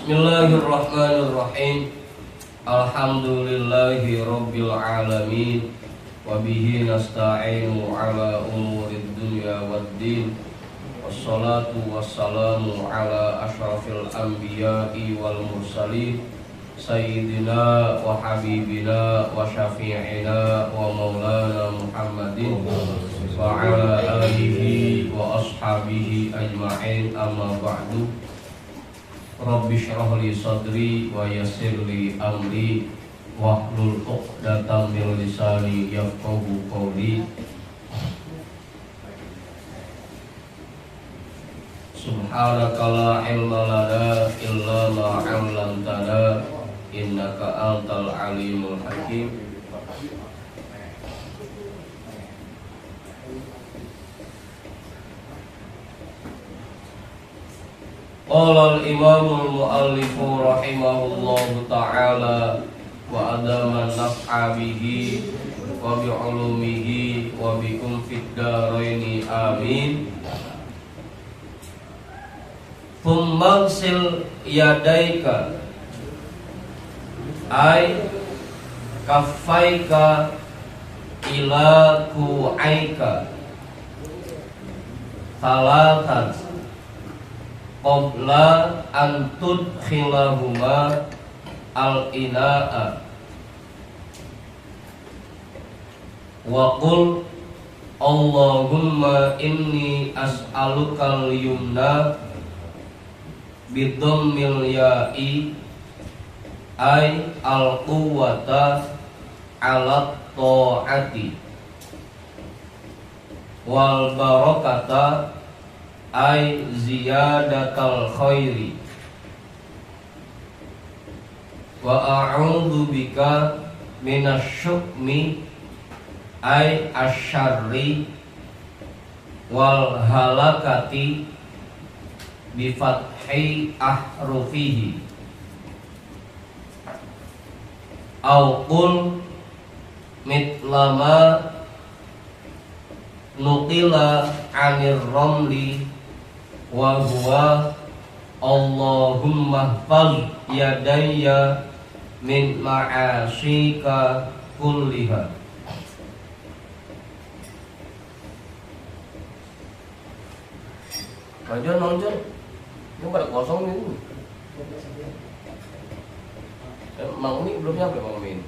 Bismillahirrahmanirrahim. Alhamdulillahi rabbil alamin. Wabihi nasta'inu ala umurid dunya waddin. Wassalatu wassalamu ala ashrafil anbiya'i wal mursalin, Sayyidina wa habibina wa syafi'ina wa maulana Muhammadin wa ala alihi wa ashabihi ajma'in, amma ba'du. Rabbi shrah li sadri wa yassir li amri wahlul 'uqdatam min lisani yafqahu qawli. Subhanaka la ilma lana illa ma 'allamtana innaka antal alimul hakim. Qala al-imamul muallifu rahimahullahu ta'ala wa adama naf'a bihi wa bi'ulumihi wa bikum fid daraini amin. Thumma ghsil yadaika ay kaffaika ila ku'aika salatan qabla an tudkhilahuma al-ina'a wa qul Allahumma inni as'aluka al-yumna bidhammil ya'i ay al-quwwata 'ala ta'ati wal barakata ay ziyadatal khairi wa a'udzu bika minasyukmi ay asyarri wal halakati bi fathi ahrufihi au qul mitlama nuqila 'anir ramli wa huwa Allahumma hfaz yadayya min ma'asika kulliha. Bajuan nonjol ini pada kosong ini. Mang Umi belum nyampe Mang Umi.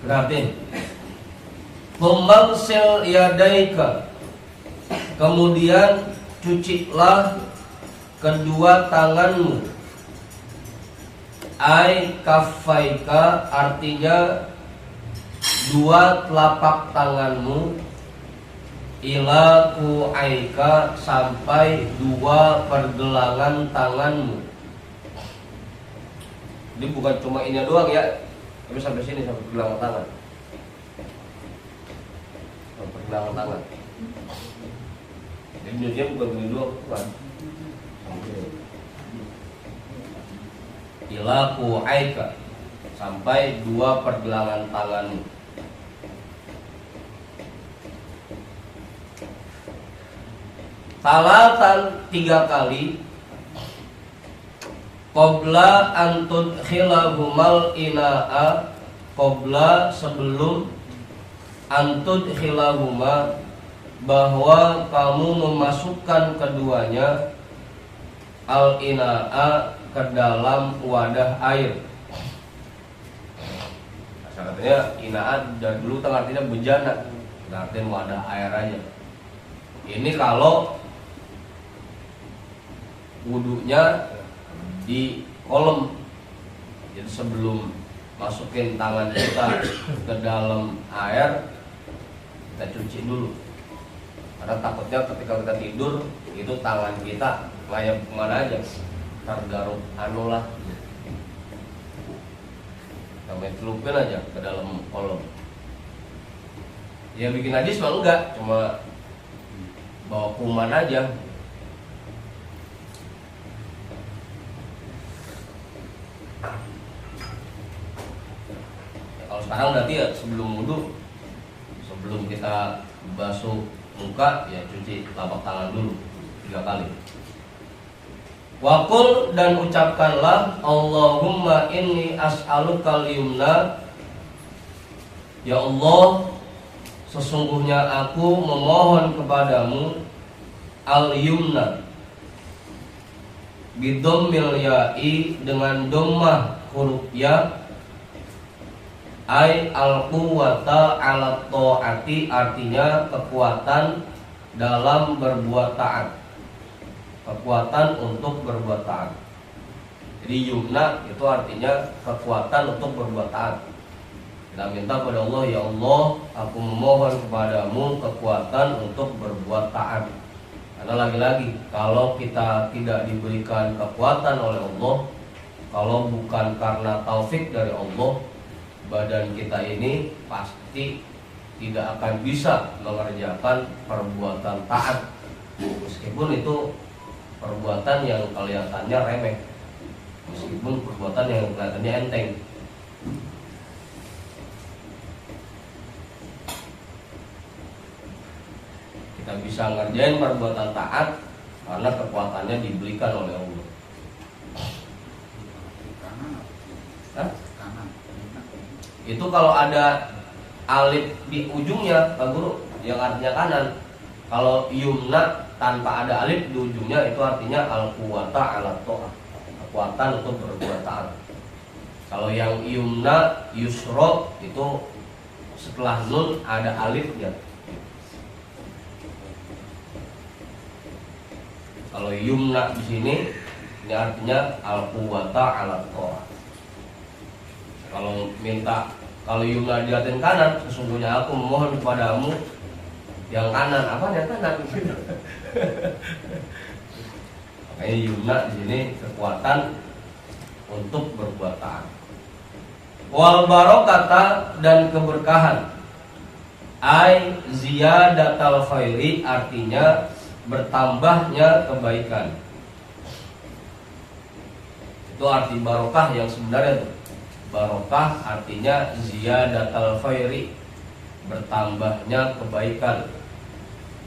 Berarti Pemangsil yadaika, kemudian cucilah kedua tanganmu. Ai kaffaika, artinya dua telapak tanganmu. Ila ku'aika, sampai dua pergelangan tanganmu. Jadi bukan cuma ini doang ya, tapi sampai sini, sampai pergelangan tangan. Pergelangan tangan. Jadi dia bukan begini doang, bukan. Ila ku'aika, sampai dua pergelangan tanganmu. Salatan, 3 kali. Qabla antun khilahumal ina'a, qabla, sebelum, antun khilahuma, bahwa kamu memasukkan keduanya, al ina'a, ke dalam wadah air. Artinya ina'a dan dulu artinya bejana, artinya wadah air aja. Ini kalau wudunya di kolam, jadi sebelum masukin tangan kita ke dalam air, kita cuci dulu, karena takutnya ketika kita tidur itu tangan kita layap kemana aja, tergaruk lah, kita celupin aja ke dalam kolam. Ya bikin najis mah enggak, cuma bawa kuman aja. Ya, kalau sekarang berarti ya sebelum wudu, sebelum kita basuh muka ya cuci telapak tangan dulu 3 kali. Waqul, dan ucapkanlah, Allahumma inni as'alukal yumna, ya Allah, sesungguhnya aku memohon kepadamu al-yumna, bidommil ya'i, dengan dommah huruf ya, ay al-quwata ala ta'ati, artinya kekuatan dalam berbuat taat, kekuatan untuk berbuat taat. Jadi yumna itu artinya kekuatan untuk berbuat taat. Kita minta pada Allah, ya Allah, aku memohon kepadamu kekuatan untuk berbuat taat. Karena lagi-lagi, kalau kita tidak diberikan kekuatan oleh Allah, kalau bukan karena taufik dari Allah, badan kita ini pasti tidak akan bisa mengerjakan perbuatan taat, meskipun itu perbuatan yang kelihatannya remeh, meskipun perbuatan yang kelihatannya enteng. Kita bisa ngerjain perbuatan taat karena kekuatannya diberikan oleh Allah. Hah? Itu kalau ada alif di ujungnya, Pak Guru, yang artinya kanan. Kalau yumna tanpa ada alif di ujungnya, itu artinya al-quwata ala ta'ah, kekuatan untuk berbuat taat. Kalau yang yumna yusro, itu setelah nun ada alifnya. Kalau yumna di sini, ini artinya al-quwata ala ta'ah. Kalau yumna di Latin kanan, sesungguhnya aku memohon kepadamu yang kanan. Apa yang kanan? Makanya yumna di sini kekuatan untuk berbuat taat. Wal barokata, dan keberkahan. Ai ziyadatal khairi, artinya bertambahnya kebaikan. Itu arti barokah yang sebenarnya tuh. Barokah artinya ziyadatal khairi, bertambahnya kebaikan.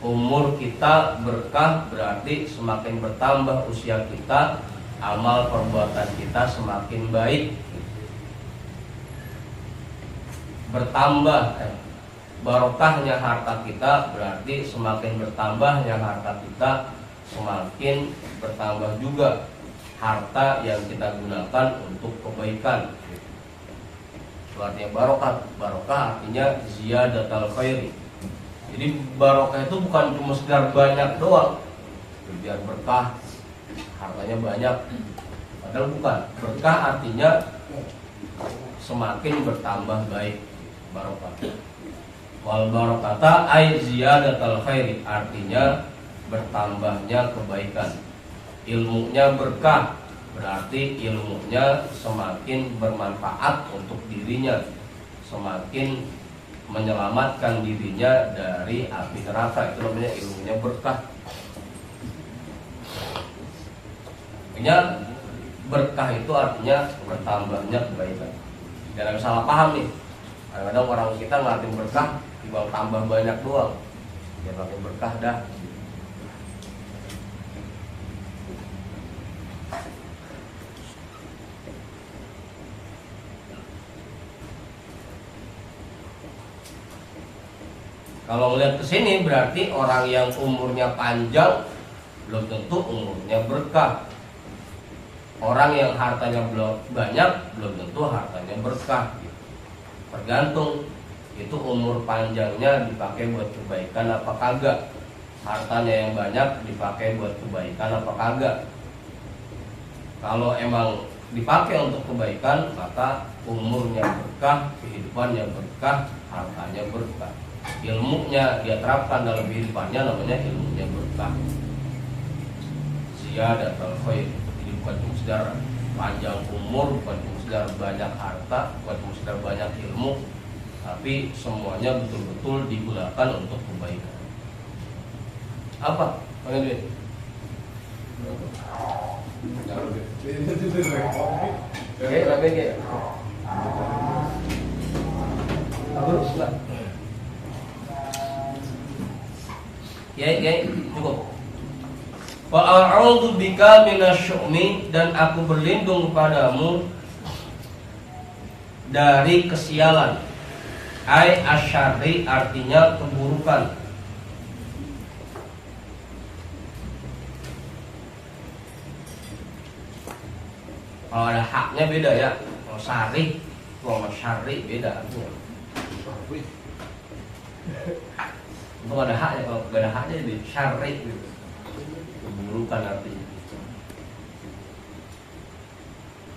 Umur kita berkah, berarti semakin bertambah usia kita, amal perbuatan kita semakin baik. Bertambah barokahnya harta kita, berarti semakin bertambahnya harta kita, semakin bertambah juga harta yang kita gunakan untuk kebaikan. Itu artinya barokah. Barokah artinya ziyadatal khairi. Jadi barokah itu bukan cuma sekedar banyak doang, biar berkah, hartanya banyak. Padahal bukan. Berkah artinya semakin bertambah baik. Barokah. Wal barokata ay ziyadatal khairi, artinya bertambahnya kebaikan. Ilmunya berkah, berarti ilmunya semakin bermanfaat untuk dirinya, semakin menyelamatkan dirinya dari api neraka. Itu namanya ilmunya berkah. Artinya berkah itu artinya bertambahnya kebaikan. Jangan salah paham nih. Kadang-kadang orang kita ngeliatin berkah tinggal tambah banyak doang. Ya ngeliatin berkah dah. Kalau lihat ke sini berarti orang yang umurnya panjang belum tentu umurnya berkah. Orang yang hartanya belum banyak belum tentu hartanya berkah. Tergantung itu umur panjangnya dipakai buat kebaikan apa kagak. Hartanya yang banyak dipakai buat kebaikan apa kagak. Kalau emang dipakai untuk kebaikan, maka umurnya berkah, kehidupannya berkah, hartanya berkah. Ilmunya dia terapkan dalam kehidupannya, namanya ilmunya berkah. Ziyadatul khair. Jadi bukan cuma sekedar panjang umur, bukan cuma sekedar banyak harta, bukan cuma sekedar banyak ilmu, tapi semuanya betul-betul digunakan untuk kebaikan. Apa? Pakai duit. Oke, rapi ke. Terus lah. Ya, cukup. Wa a'udzu bika minasyu'mi, dan aku berlindung kepadamu dari kesialan. Ai asyarri artinya keburukan. Kalau ada haknya beda ya. Kalau syari, kalau syari beda artinya. Untuk ada haknya, kalau gak ada haknya jadi syari gitu. Keburukan artinya.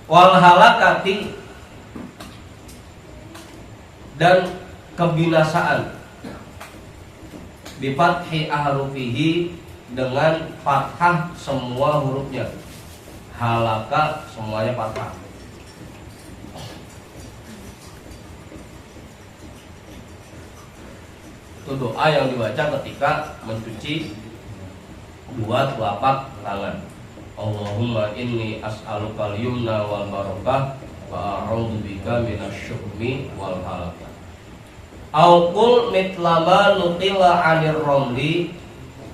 Wal halakati, dan kebinasaan. Bi fathi ahrufihi, dengan fathah semua hurufnya. Halaka semuanya fathah. Itu doa yang dibaca ketika mencuci dua telapak tangan. Allahumma inni as'aluka al-yumna wal barakah wa a'udzu bika minasyuhmi wal halakah. Au qul mitlama nutila 'anir ramli,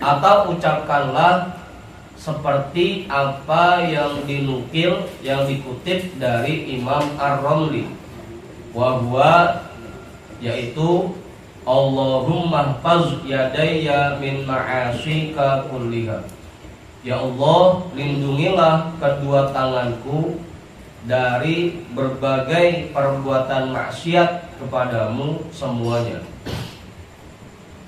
atau ucapkanlah seperti apa yang dinukil, yang dikutip dari Imam Ar-Ramli. Wa huwa, yaitu Allahumma hfaz yadayya min ma'asika kulliha. Ya Allah, lindungilah kedua tanganku dari berbagai perbuatan maksiat kepadamu semuanya.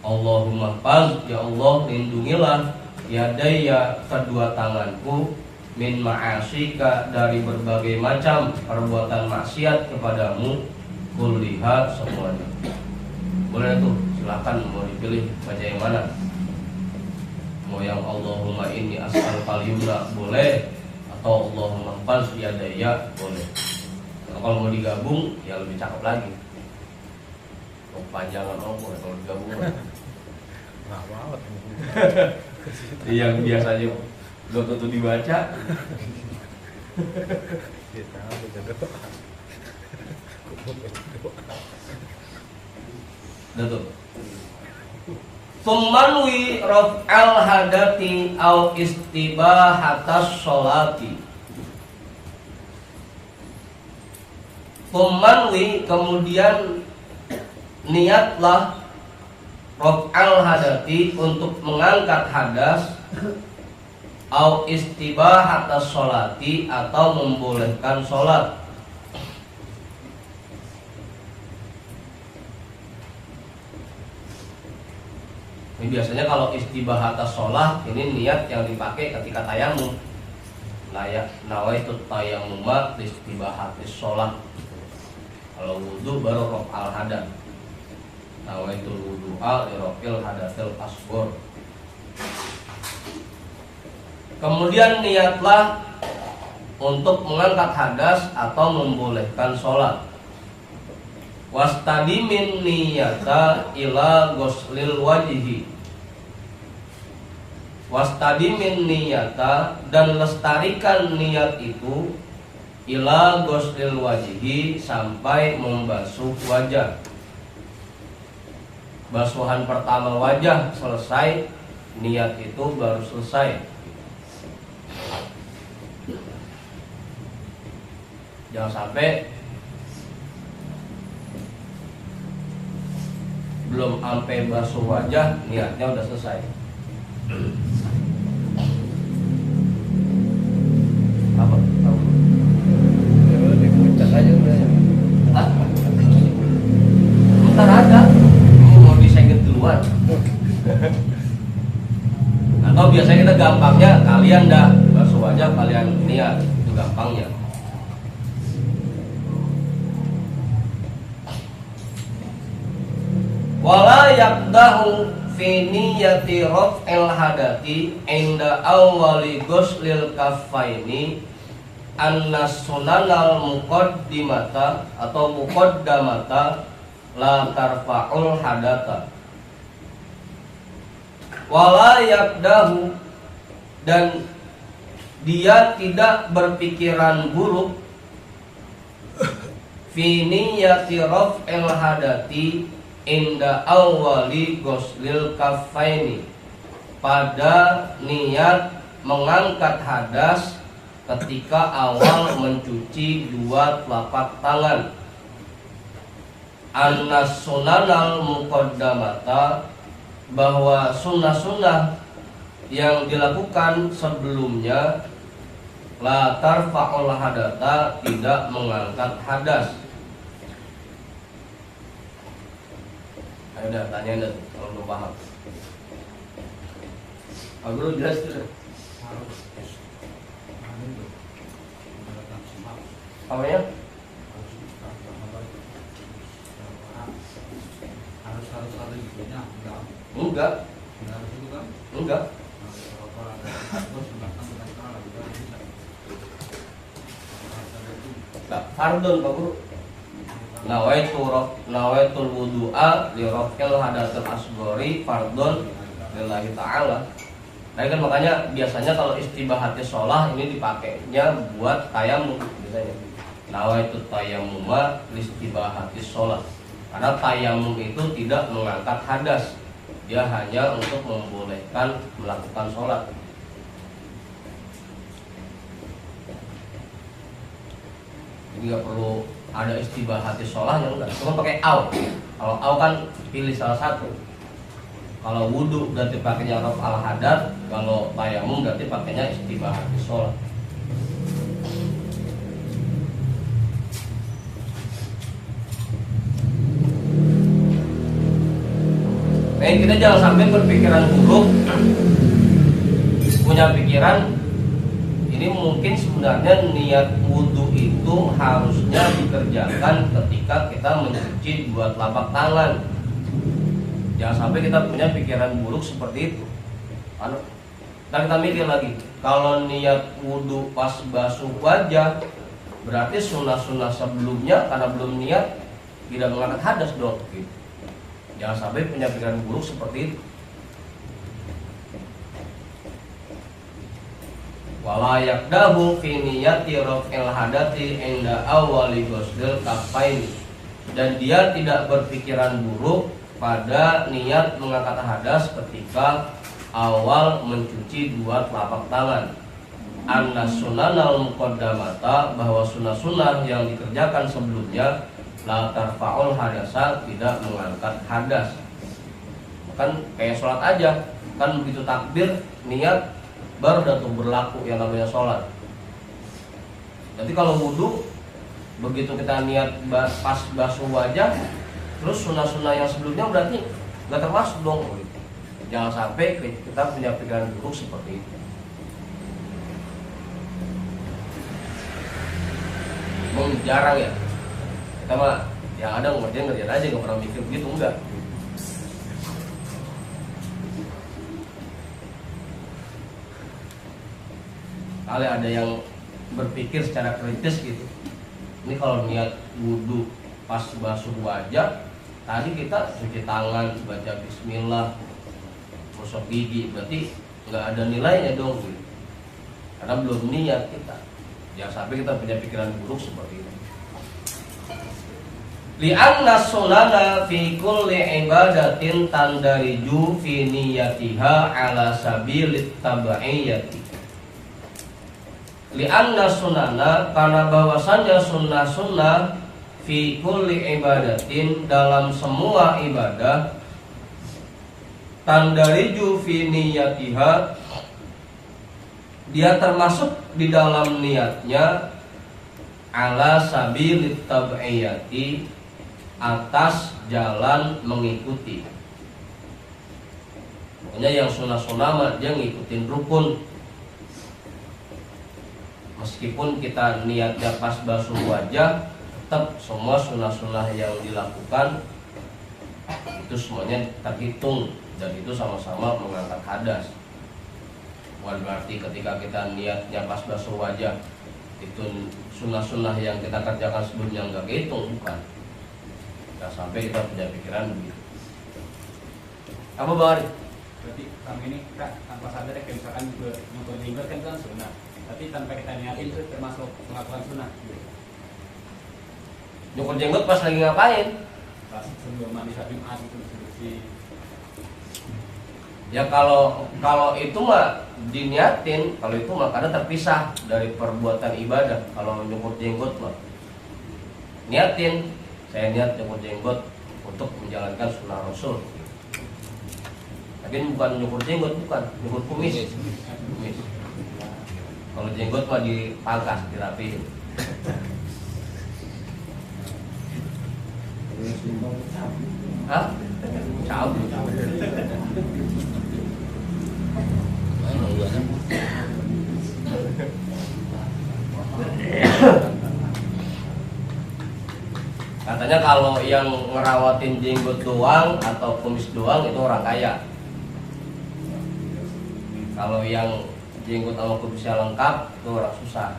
Allahumma hfaz, ya Allah, lindungilah yadaya kedua tanganku min ma'asika dari berbagai macam perbuatan maksiat kepadamu kulliha semuanya. Boleh tuh, silakan mau dipilih baca yang mana. Mau yang Allahumma inni as'alukal yumna boleh, atau Allahumma hfaz yadaya boleh. Kalau mau digabung ya lebih cakep lagi. Kepanjangan kalau digabung. Nah, banget. Yang biasanya belum tentu dibaca. Kita baca doa. Betul. Tsummanwi raf'al hadati au istibahatas sholati. Tsummanwi, kemudian niatlah raf'al hadati, untuk mengangkat hadas, au istibahatas sholati, atau membolehkan sholat. Ini biasanya kalau istibahatas sholat, ini niat yang dipakai ketika tayamum. Nawaitu tayammuma istibahatis sholat. Kalau wudu baru raf'al hadas. Nawaitul wudu'a li raf'il hadasil asghar. Kemudian niatlah untuk mengangkat hadas atau membolehkan sholat. Wastadimin niyata ila ghuslil wajhi. Wastadimin niyata, dan lestarikan niat itu ila ghuslil wajhi, sampai membasuh wajah. Basuhan pertama wajah selesai, niat itu baru selesai. Jangan sampai belum sampai basuh wajah niatnya udah selesai. Apa? Ya dipuncak aja udah. Bentar aja. Mau disengit duluan. Atau biasanya kita gampangnya kalian dah basuh wajah, kalian niat, itu gampangnya. Wala yaqdahu fi niyyati raf'il hadati inda awwali ghuslil kaffaini annas sunanal muqaddimata atau muqaddamata la tarfa'ul hadata. wala yakdahu, dan dia tidak berpikiran buruk fi niyyati raf'il hadati inda awwali ghuslil kaffaini, pada niat mengangkat hadas ketika awal mencuci dua telapak tangan. Annas sunanal muqaddamata, bahwa sunnah-sunnah yang dilakukan sebelumnya, la tarfa'ul hadata, tidak mengangkat hadas. Ayo dah, tanya dah kalau belum paham. Pak Guru jelas sudah. Apa ya? Enggak. Enggak. Nah, fardun Pak Guru. Nawaitul wudu'a li raf'il hadatsil asghari fardun lillahi ta'ala. Nah kan makanya biasanya kalau istibahati sholah ini dipakainya buat tayamum biasanya. Nawaitul tayammuma li istibahati sholah. Karena tayamum itu tidak mengangkat hadas, dia hanya untuk membolehkan melakukan sholat. Jadi nggak perlu ada istibahati sholahnya, enggak. Cuma pakai aw. Kalau aw kan pilih salah satu. Kalau wudhu berarti pakainya raf al hadat, kalau tayamum berarti pakainya istibahati sholat. Nah, kita jangan sampai berpikiran buruk, punya pikiran ini mungkin sebenarnya niat wudhu itu harusnya dikerjakan ketika kita mencuci dua telapak tangan. Jangan sampai kita punya pikiran buruk seperti itu. Dan kita mikir lagi, kalau niat wudhu pas basuh wajah, berarti sunnah-sunnah sebelumnya karena belum niat tidak mengangkat hadas dong. Gitu. Jangan sampai punya pikiran buruk seperti itu. Wala yakdahu fi niyyati raf'il hadati inda awwali ghuslil kaffaini, dan dia tidak berpikiran buruk pada niat mengangkat hadas ketika awal mencuci dua telapak tangan. Annas sunanal muqaddamata, bahwa sunnah-sunnah yang dikerjakan sebelumnya, la tarfa'ul hadasa, tidak mengangkat hadas. Kan kayak sholat aja, kan begitu takbir niat baru dah tuh berlaku yang namanya sholat. Jadi kalau wudhu, begitu kita niat pas basuh wajah, terus sunnah-sunnah yang sebelumnya berarti nggak termasuk dong. Jangan sampai kita punya pikiran buruk seperti itu. Jarang ya. Kita mah yang ada ngerjain aja, nggak pernah mikir begitu, enggak. Kali ada yang berpikir secara kritis gitu. Ini kalau niat wudhu pas basuh wajah, tadi kita cuci tangan, baca bismillah, gosok gigi, berarti nggak ada nilainya dong gitu. Karena belum niat kita. Jangan sampai kita punya pikiran buruk seperti itu. Li'anna sunana fi kulli ibadatin tandariju fi niyatiha ala sabilit tabaiyati. Li'anna sunana, karena bahwasannya sunnah-sunnah fi kulli ibadatin, dalam semua ibadah, tandariju fi niyatiha, dia termasuk di dalam niatnya, ala sabilit tabaiyati, atas jalan mengikuti. Pokoknya yang sunnah-sunnah dia ngikutin rukun. Meskipun kita niatnya pas basuh wajah, tetap semua sunnah-sunnah yang dilakukan itu semuanya terhitung, dan itu sama-sama mengangkat hadas. Bukan berarti ketika kita niatnya pas basuh wajah itu sunnah-sunnah yang kita kerjakan sebelumnya nggak kehitung, bukan. Jangan sampai kita punya pikiran begitu. Apa Bang Ari? Berarti selama ini kita tanpa sadar ya, kayak misalkan nyukur jenggot kan sunnah, tapi tanpa kita niatin itu termasuk melakukan sunnah. Nyukur jenggot pas lagi ngapain? Pas sebelum mandi saat Jumat itu bersih. Ya kalau itu mah diniatin, kalau itu mah karena terpisah dari perbuatan ibadah. Kalau nyukur jenggot mah niatin, saya niat nyukur jenggot untuk menjalankan sunnah Rasul. Tapi bukan nyukur jenggot, bukan nyukur kumis. Kumis. Kalau jenggot mah dipangkas, dirapihin. Hah? Cabut. Katanya kalau yang ngerawatin jenggot doang atau kumis doang itu orang kaya. Kalau yang jenggot sama kumisnya lengkap itu orang susah.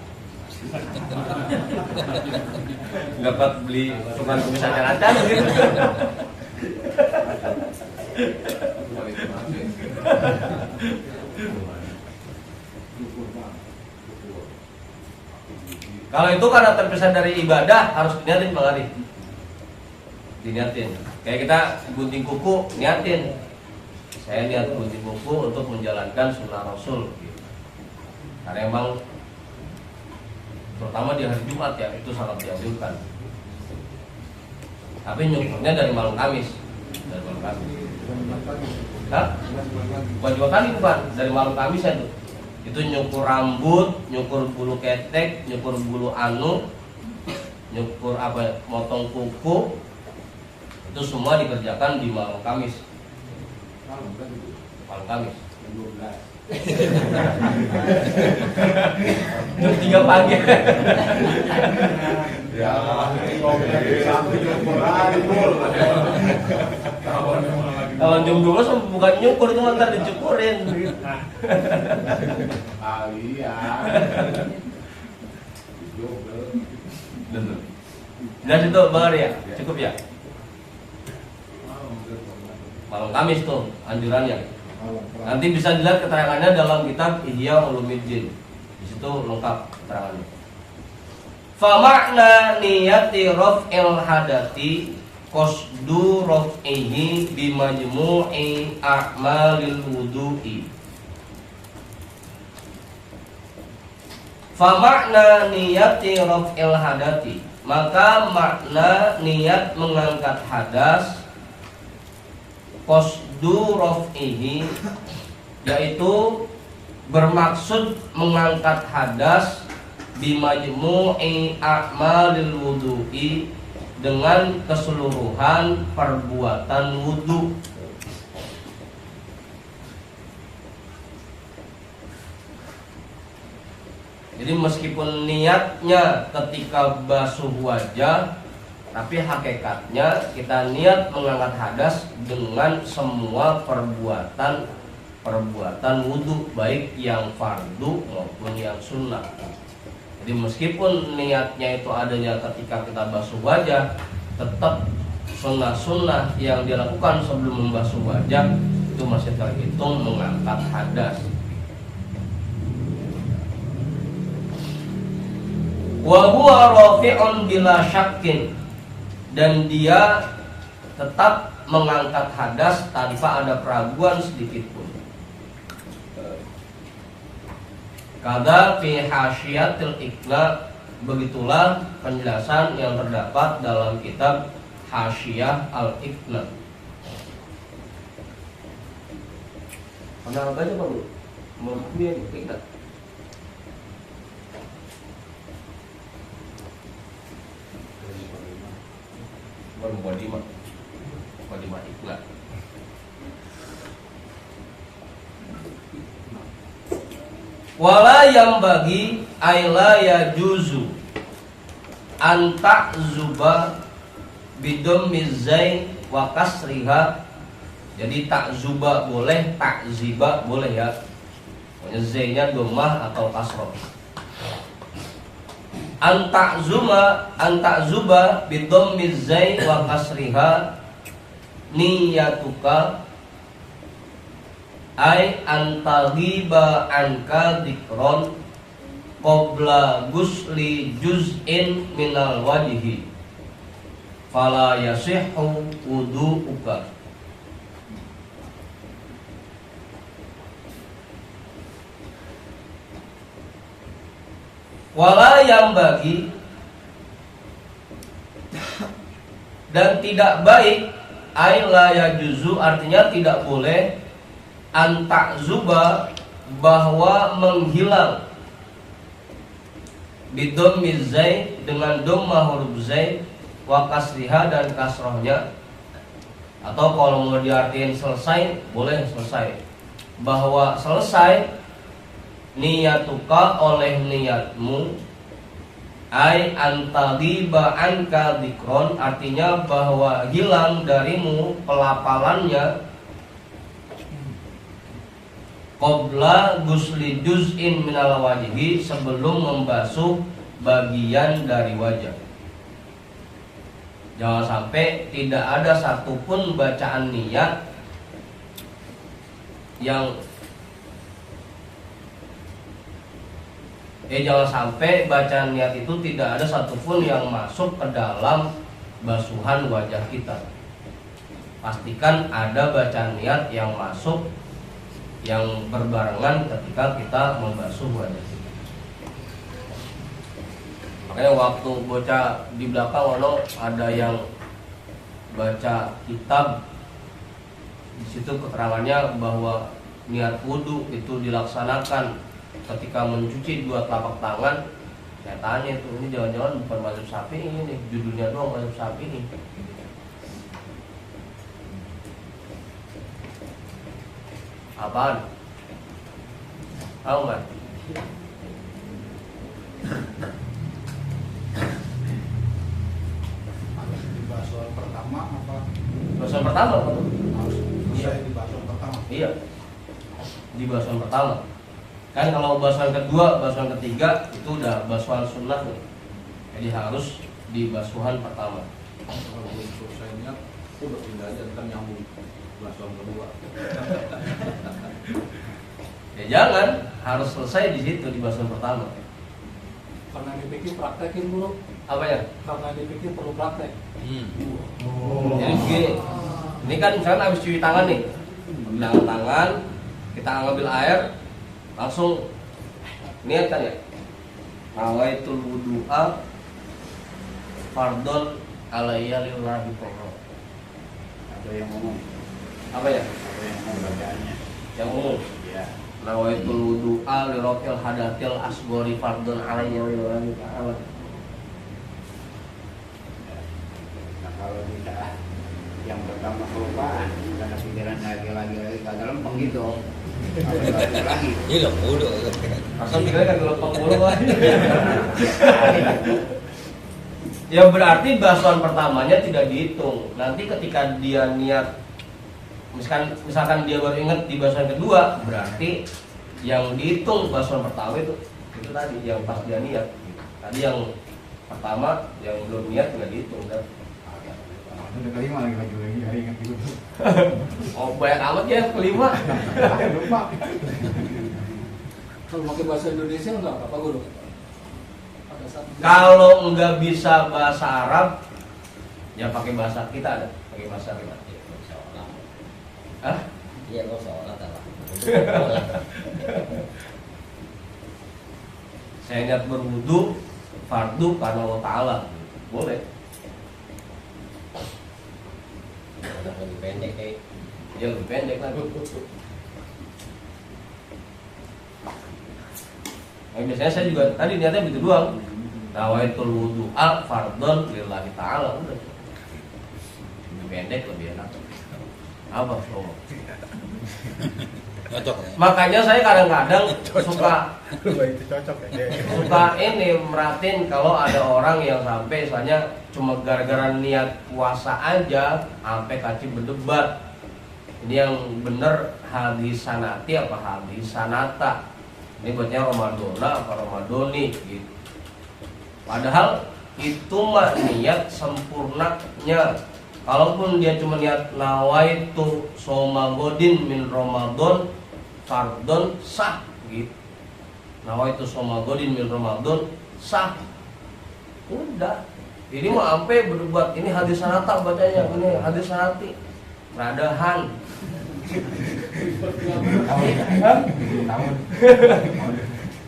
Dapat beli cuma kumis acan-acan gitu. Kalau itu karena terpisah dari ibadah harus diniatin Bang Ari. Diniatin. Kayak kita gunting kuku, niatin. Saya niat gunting kuku untuk menjalankan sunnah Rasul. Karena emang terutama di hari Jumat ya itu sangat dianjurkan. Tapi nyukurnya dari malam Kamis. Dari malam Kamis. Hah? Bukan 2 kali bukan, dari malam Kamis ya tuh. Itu nyukur rambut, nyukur bulu ketek, nyukur bulu anu, nyukur apa, motong kuku, itu semua dikerjakan di malam Kamis. Malam Kamis. Jam 3 pagi. Ya, Kalau jam 12 bukan nyukur itu ntar dicukurin. Dan itu Bang Ari ya, cukup ya. Malam Kamis tuh anjurannya. Nanti bisa dilihat keterangannya dalam kitab Ihya Ulumuddin. Di situ lengkap keterangannya. Fa makna niyati raf'il hadati qasdu raf'ihi bi majmu'i a'malil wudu'i. Fa makna niyati raf'il hadati, maka makna niat mengangkat hadas qasdu raf'ihi, yaitu bermaksud mengangkat hadas bimajmu'i a'malil wudu'i, dengan keseluruhan perbuatan wudu. Jadi meskipun niatnya ketika basuh wajah, tapi hakikatnya kita niat mengangkat hadas dengan semua perbuatan wudu, baik yang fardu maupun yang sunnah. Jadi meskipun niatnya itu adanya ketika kita basuh wajah, tetap sunnah-sunnah yang dilakukan sebelum membasuh wajah itu masih terhitung mengangkat hadas. Wa huwa rafi'un bila syakkin, dan dia tetap mengangkat hadas tanpa ada keraguan sedikit pun. Kada fi hasyiatil iqna, begitulah penjelasan yang terdapat dalam kitab Hasyiyah al-Iqna. Pernah baca Bang? Mau biar kita. Baru Wadimah Iqna. Wala yang bagi ayla ya juzu anta zuba bidom mizai wa kasriha. Jadi tak zuba boleh, tak ziba boleh ya. Pokoknya zainya domah atau kasroh. Anta zuba bidom mizai wa kasriha niyatuka ay antaghiba anka dzikron qabla gusli juz'in minal wajhi fala yasihhu wudu'uka. Wala yang bagi dan tidak baik, ay la yajuzu artinya tidak boleh, antakzuba bahwa menghilang, bidom mizai dengan dhamma huruf zai, wa kasriha dan kasrohnya, atau kalau mau diartiin selesai boleh selesai, bahwa selesai niyatuka oleh niatmu, ay antaghiba anka dzikron artinya bahwa hilang darimu pelafalannya, qabla gusli juz'in minal wajhi sebelum membasuh bagian dari wajah. Jangan sampai tidak ada satupun bacaan niat yang jangan sampai bacaan niat itu tidak ada satupun yang masuk ke dalam basuhan wajah kita. Pastikan ada bacaan niat yang masuk, yang berbarengan ketika kita membasuh wajah kita. Makanya waktu bocah di belakang ada yang baca kitab, di situ keterangannya bahwa niat wudhu itu dilaksanakan ketika mencuci dua telapak tangan. Saya tanya itu, ini jangan-jangan bukan mazhab Syafi'i ini, judulnya doang mazhab Syafi'i. Apaan? Tahu nggak? Harus di basuhan pertama apa? Basuhan pertama apa? Harus selesai di basuhan pertama. Iya, di basuhan pertama. Kan kalau basuhan kedua, basuhan ketiga itu udah basuhan sunnah nih. Jadi harus di basuhan pertama. Kalau belum selesai niat, udah pindah aja ntar nyambung basuhan kedua. Ya jangan, harus selesai di situ di basuhan pertama. Karena dipikir praktekin dulu. Apa ya? Karena dipikir perlu praktek. Jadi begini, ini kan misalkan habis cuci tangan nih, penggilingan tangan, kita ngambil air, langsung niatkan ya, nawaitul wudu'a fardhon alayya lillahi ta'ala. Ada yang ngomong, Apa ya? ada yang ngomong bacaannya. Yang umum. Ya. Nawaitul wudu'a lirafil hadatil asghari fardhon alayya lillahi ta'ala. Nah kalau kita yang pertama kelupaan, karena pikiran lagi kagak lempeng gitu. Lagi. Ini loh, udah. Asal pikirnya kan lempeng mulu kan. Ya berarti basuhan pertamanya tidak dihitung. Nanti ketika dia niat, misalkan dia baru ingat di basuhan kedua, berarti yang dihitung basuhan pertama itu tadi yang pas dia niat. Tadi yang pertama yang belum niat nggak dihitung kan. Udah kelima lagi hari ingat gitu. Oh banyak amat ya kelima. Lupa. Kalau pakai bahasa Indonesia enggak apa-apa guru. Pada saat Kalau nggak bisa bahasa Arab, ya pakai bahasa kita ada, pakai bahasa kita. Hah? Iya, lo sholat apa? Saya niat berwudu fardu karena Allah Ta'ala, boleh. Udah lebih pendek kayak. Ya lebih pendek lagi. Nah, biasanya saya juga tadi niatnya begitu doang. Nawaitul wudu'a fardhon lillahi ta'ala, udah. Lebih pendek, lebih enak. Apa? Oh. Cocok ya? Makanya saya kadang-kadang suka Itu cocok ya. suka ini merhatiin kalau ada orang yang sampai misalnya cuma gara-gara niat puasa aja sampai kacip berdebat. Ini yang bener hadis sanati apa hadis sanata. Ini buatnya Ramadona apa Ramadoni gitu. Padahal itu mah niat sempurnanya. Kalaupun dia cuma niat nawaitu soma godin min Ramadan fardhon sah gitu. Nawaitu shoma godin min Ramadan sah. Udah. Ini mah ampe berbuat ini hadis sanata bacanya, ini hadis sanati. Radahan. Tahun.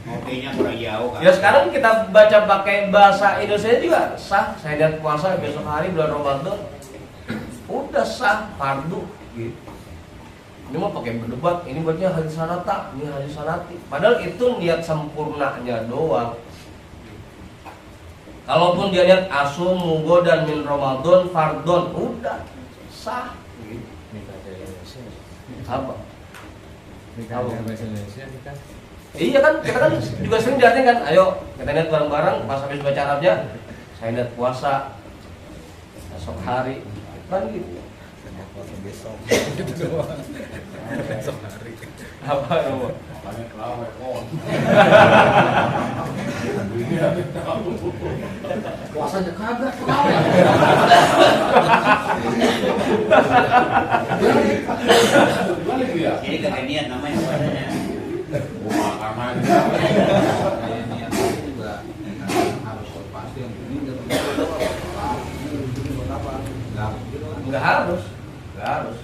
Ngopinya kurang jauh kan. Ya sekarang kita baca pakai bahasa Indonesia juga sah. Saya lihat puasa besok hari bulan Ramadan. Udah sah fardu gitu. Ini mah pakai berdebat, ini bacanya hadis sanata, ini hadis sanati. Padahal itu niat sempurnanya doang. Kalaupun dia lihat asum mugo dan min Ramadan fardon, udah sah. Gitu. Apa? Iya kan, kita kan juga sering diartikan kan, ayo kita lihat bareng-bareng pas habis baca Arabnya, saya lihat puasa besok hari, kan gitu. Besok. Besok hari. Apa nama? Banyak lawe kon. Puasanya kagak lawe. Balik dia. Jadi kagak niat namanya puasanya. Wah, aman. Niat juga harus pasti yang ini Nggak harus, nggak harus.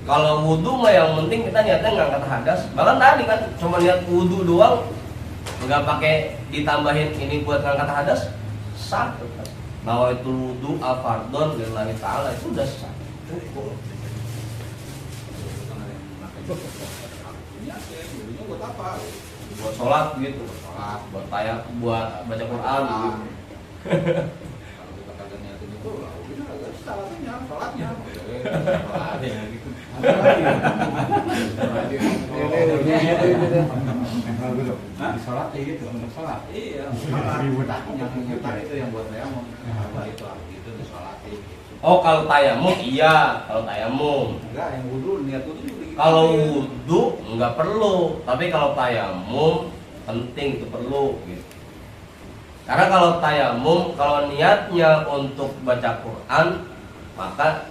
Kalau wudhu mah yang penting kita niatnya ngangkat hadas. Bahkan tadi kan cuma niat wudhu doang, nggak pakai ditambahin ini buat ngangkat hadas, sah. Bahwa itu wudhu al-fardhon lillahi ta'ala itu udah sah. Cukup. buat apa? Buat sholat gitu, Sholat. buat tayang, buat baca Quran gitu. Kalau kita kagak niatin itu, lah udah agak sholatnya. Sholatnya gitu. Sholat gitu, untuk sholat. Iya. Yang itu yang buat saya mau itu gitu disolatin. Oh kalau tayamum iya, kalau tayamum. Enggak, yang wudu niat wudu juga gitu. Kalau wudhu nggak perlu, tapi kalau tayamum penting itu perlu. Gitu. Karena kalau tayamum, kalau niatnya untuk baca Quran, maka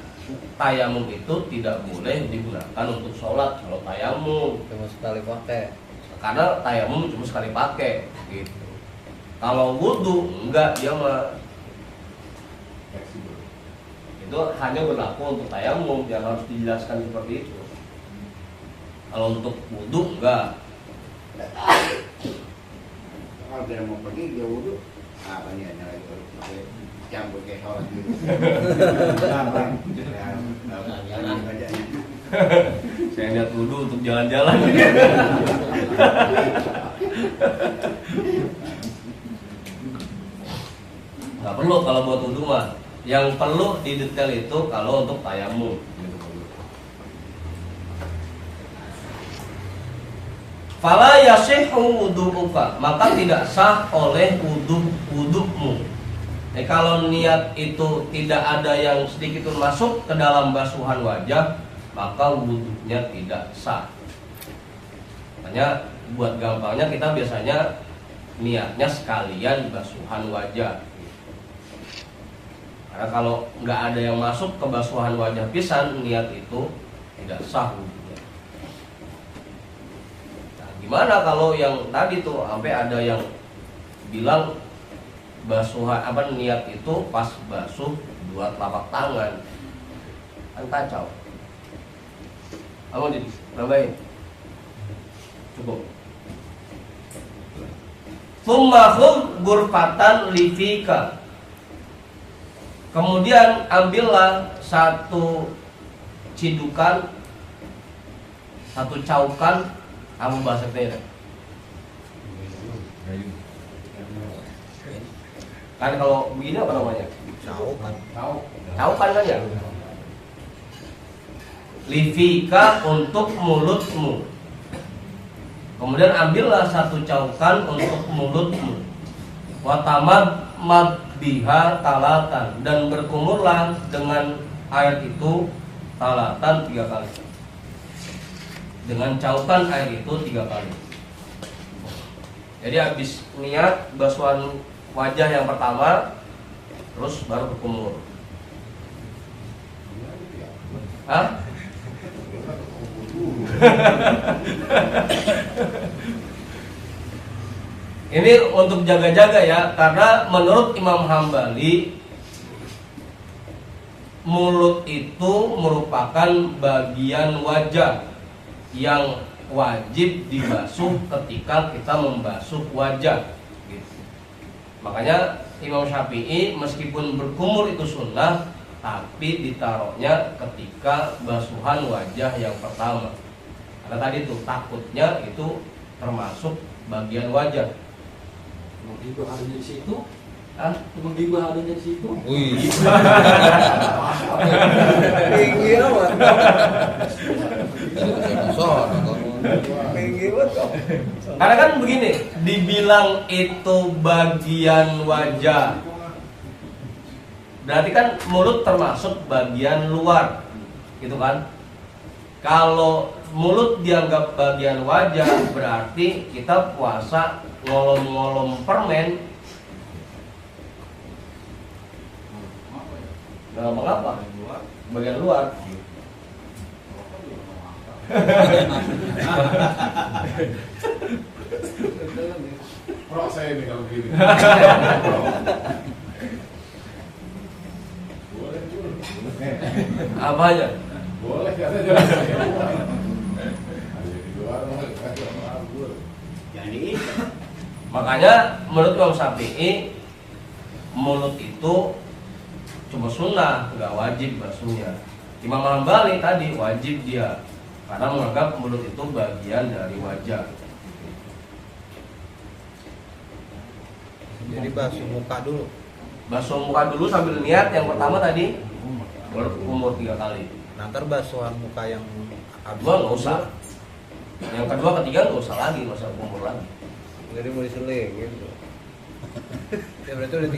tayamum itu tidak boleh digunakan untuk sholat. Kalau tayamum, Cuma sekali pakai. karena tayamum cuma sekali pakai. Gitu. Kalau wudhu enggak, dia mah itu hanya berlaku untuk tayamum, yang harus dijelaskan seperti itu. Kalau untuk wudhu enggak. Kalau dia mau pergi dia wudhu, apa niatnya lagi pakai campur kayak sholat gitu. Jangan bacanya. Saya lihat wudhu untuk jalan-jalan. Nggak perlu kalau buat wudhu mah. Yang perlu di detail itu kalau untuk tayamum. Fala yasihhu wudu'uka, maka tidak sah oleh wudhumu. Kalau niat itu tidak ada yang sedikit pun masuk ke dalam basuhan wajah, maka wudhunya tidak sah. Makanya buat gampangnya kita biasanya niatnya sekalian basuhan wajah. Karena kalau nggak ada yang masuk ke basuhan wajah pisan, niat itu tidak sah wudhunya. Nah, gimana kalau yang tadi tuh sampai ada yang bilang basuhan apa niat itu pas basuh dua telapak tangan, kan kacau. Apa ditambahin? Cukup. Tsumma khudh ghurfatan lifika. Kemudian ambillah satu cidukan, satu caukan, apa bahasa kita? Kan kalau begini apa namanya? Caukan kan ya? Lifika untuk mulutmu. Kemudian ambillah satu caukan untuk mulutmu. Watamad biha talatan, dan berkumurlah dengan air itu talatan 3 kali. Dengan caukan air itu 3 kali. Jadi habis niat basuhan wajah yang pertama, terus baru berkumur. Hah? Ini untuk jaga-jaga ya, karena menurut Imam Hambali mulut itu merupakan bagian wajah yang wajib dibasuh ketika kita membasuh wajah. Gitu. Makanya Imam Syafi'i meskipun berkumur itu sunnah, tapi ditaruhnya ketika basuhan wajah yang pertama. Karena tadi tuh takutnya itu termasuk bagian wajah. Emang gibah adanya di situ? Hah? Emang gibah adanya di situ? Wih. Tinggi amat. Tinggi banget kok. Karena kan begini, dibilang itu bagian wajah, berarti kan mulut termasuk bagian luar, gitu kan? Kalau mulut dianggap bagian wajah, berarti kita puasa ngolom-ngolom permen. Apa ya? Nggak mengapa, Yang luar. bagian luar. Rokok juga nggak makan. Rok saya ini kalau gini. Boleh dulu. Apa aja? Boleh katanya. Ada di luar boleh. Jadi Makanya menurut Imam Syafi'i mulut itu cuma sunnah, nggak wajib basuhnya. Imam Hambali tadi wajib dia, karena menganggap mulut itu bagian dari wajah. Jadi basuh muka dulu. Basuh muka dulu sambil niat. Yang pertama tadi berkumur 3 kali. Nanti basuhan muka yang Kedua nggak usah. Yang kedua, ketiga nggak usah lagi, nggak usah kumur lagi. Jadi mau diseling gitu. Ya berarti udah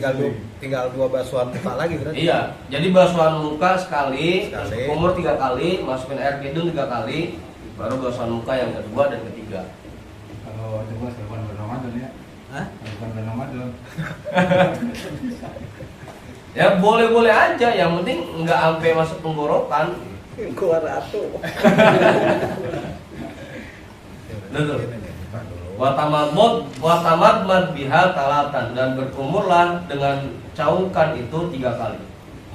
tinggal dua basuhan muka lagi berarti. Iya, jadi basuhan muka sekali, Sekali. kumur 3 kali, masukin air hidung 3 kali, baru basuhan muka yang kedua dan ketiga. Kalau coba bulan Ramadan ya. Hah? Bulan Ramadan. Ya boleh-boleh aja, yang penting nggak sampai masuk tenggorokan. Keluar atuh. Betul. Watamadmad biha talatan, dan berkumurlah dengan caukan itu 3 kali.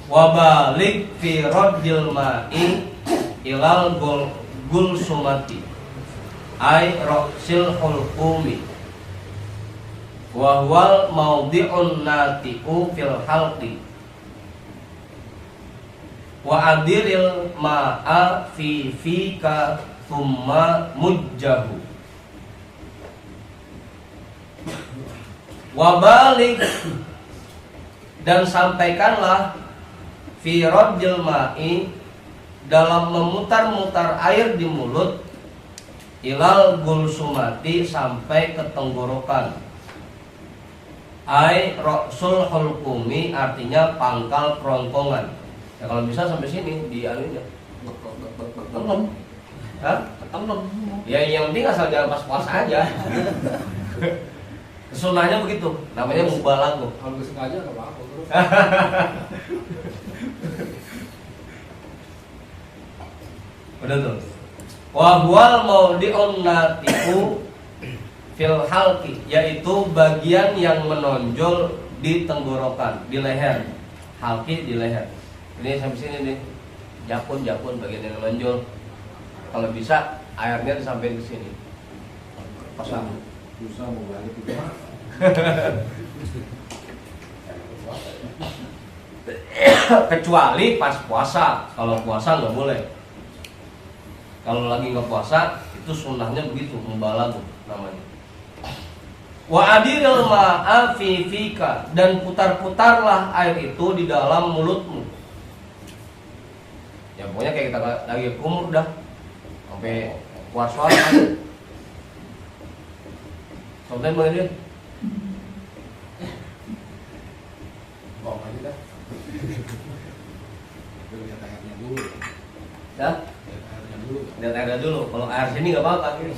Wabalik fi raddil ma'i ilal gulsumati ay roksil hulqumi wahwal maudhi'un nati'u fil halqi wa adiril ma'a fi fika thumma mujjahu wabalik, dan sampaikanlah fi raddil ma'i, dalam memutar-mutar air di mulut, ilal gulsumati, sampai ke tenggorokan. Ai roksul hulqumi, artinya pangkal kerongkongan. Ya kalau bisa sampai sini di anunya. Tenem. Hah? Tenem. Ya yang penting asal jangan pas puasa aja. Sunahnya begitu, namanya mubalaghah. Kalau nggak sengaja nggak apa-apa terus. Udah tuh. Wa huwal maudhi'un nati'u fil halqi, yaitu bagian yang menonjol di tenggorokan, di leher. Halqi di leher. Ini sampai sini nih. Jakun bagian yang menonjol. Kalau bisa airnya disampaikan ke sini. Pasang. Susah mau balik itu. Kecuali pas puasa. Kalau puasa nggak boleh. Kalau lagi nggak puasa, itu sunnahnya begitu, mubalaghah namanya. Wa adiril ma'a fi fika, dan putar-putarlah air itu di dalam mulutmu. Ya pokoknya kayak kita lagi kumur dah, sampai keluar suara. Sometimes boleh dia. Kok aja dah. Lihat airnya dulu. Ya, Lihat airnya dulu. lihat airnya dulu. Kalau air sini nggak apa-apa. Gini.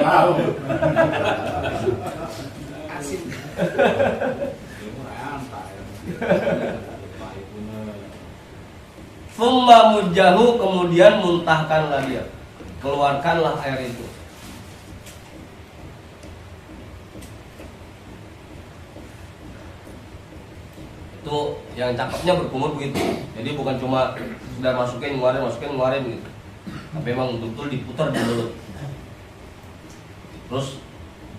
Tahu. Ilmu ranta ya. Baik bener. Summa mujahu, kemudian muntahkanlah dia, keluarkanlah air itu. Itu yang cakepnya berkumur begitu. Jadi bukan cuma sekedar masukin ngeluarin gitu. Tapi memang betul diputar di mulut. Terus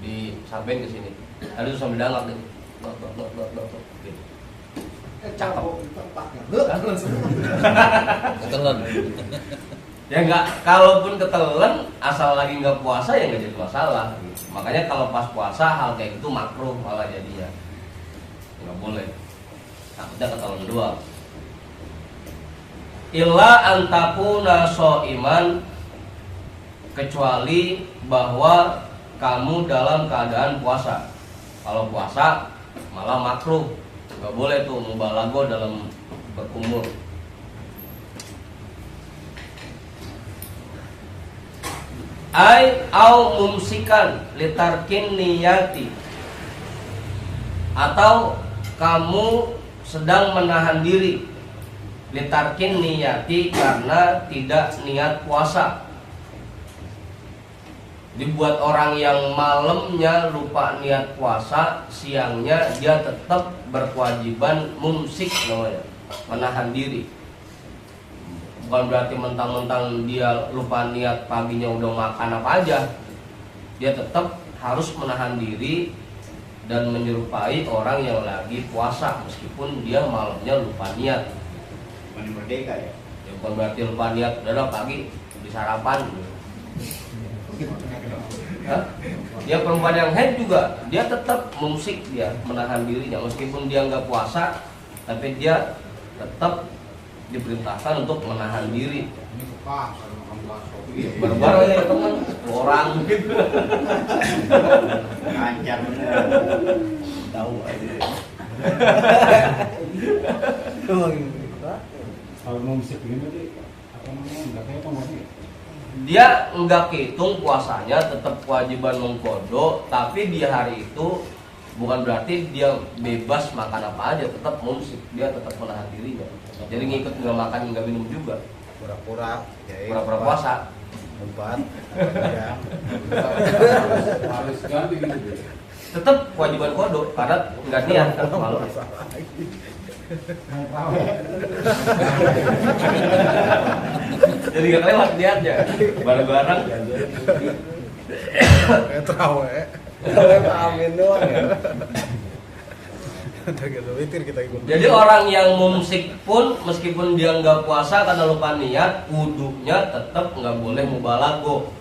disampein ke sini. Tadi itu sambil dangak gitu. Gitu. Cakep. Ketelan. Ya enggak, kalaupun ketelan asal lagi nggak puasa ya nggak jadi masalah. Gitu. Makanya kalau pas puasa hal kayak gitu makruh malah jadinya. Nggak boleh. Takutnya ketelan doang. Illa antakuna so'iman, kecuali bahwa kamu dalam keadaan puasa. Kalau puasa malah makruh, nggak boleh tuh mubalago dalam berkumur. Ai au mumsikan litarkin niyati, atau kamu sedang menahan diri litarkin niyati karena tidak niat puasa. Dibuat orang yang malamnya lupa niat puasa, siangnya dia tetap berkewajiban mumsik namanya, menahan diri. Bukan berarti mentang-mentang dia lupa niat paginya udah makan apa aja. Dia tetap harus menahan diri dan menyerupai orang yang lagi puasa meskipun dia malamnya lupa niat. Bukan merdeka ya. Ya bukan berarti lupa niat, udah pagi di sarapan. Hah? Dia perempuan yang haid juga, dia tetap mumsik, dia menahan dirinya meskipun dia nggak puasa, tapi dia tetap diperintahkan untuk menahan diri. Ini suka kalau makan bakso. Bareng-bareng ya teman, orang gitu. Lancar bener. Tahu aja. Kalau mau musik begini tadi apa namanya nggak kayak apa masih? Dia enggak kehitung puasanya, tetap kewajiban mengkodok, tapi di hari itu bukan berarti dia bebas makan apa aja, tetap mumsik, dia tetap menahan dirinya. Jadi ngikut nggak makan nggak minum juga, Pura-pura. pura-pura puasa. 4 ya. Harus ganti gitu. Tetap kewajiban kodok karena nggak niat kan malam. Jadi nggak lewat niatnya, bareng-bareng. Terawih. Amin doang ya. Jadi orang yang mumsik pun meskipun dia nggak puasa karena lupa niat, wudunya tetap nggak boleh mubalago.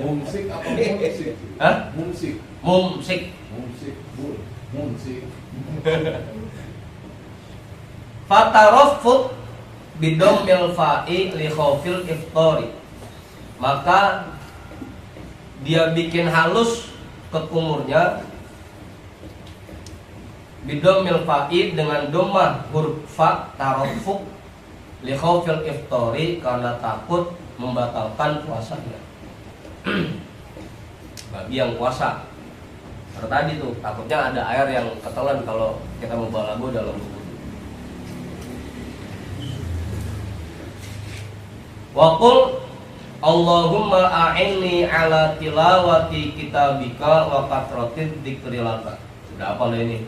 Mumsik apa mumsik? Hah? Mumsik. Mumsik. Mumsik. Mumsik. Fatarafut bidomil fa'i li khaufil iftari. Maka dia bikin halus ke kumurnya bidomil fa'i dengan domah huruf fa tarafuk li khaufil iftari karena takut membatalkan puasanya. Bagi yang puasa. Karena tadi tuh takutnya ada air yang ketelan kalau kita membalago dalam wudu. Wa qul Allahumma a'inni ala tilawati kitabika wa kathratid dzikri laka. Sudah apa ini?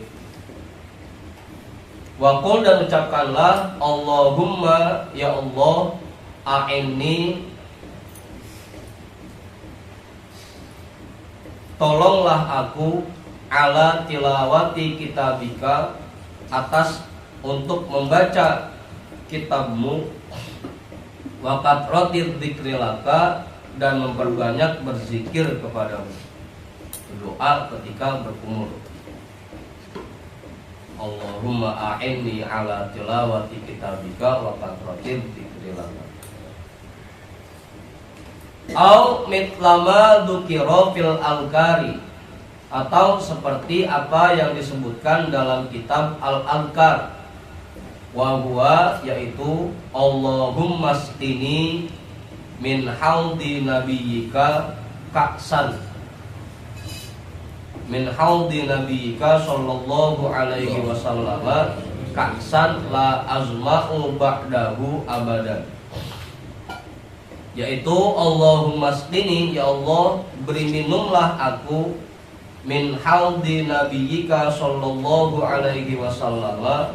Wa qul, dan ucapkanlah Allahumma, ya Allah, a'inni, tolonglah aku ala tilawati kitabika, atas untuk membaca kitabmu, wa kathratid dzikri laka, dan memperbanyak berzikir kepadamu, doa ketika berkumur. Allahumma a'inni ala tilawati kitabika wa kathratid dzikri laka. Au mitlama dzukira fil alkari, atau seperti apa yang disebutkan dalam kitab Al-Alkar. Wa huwa, yaitu Allahumma stini min haudi nabiyyika ka'san min haudi nabiyyika sallallahu alaihi wasallam ka'san la azma'u ba'dahu abadan. Yaitu Allahumma sqini, ya Allah beri minumlah aku min haudi nabiyyika sallallahu alaihi wasallam,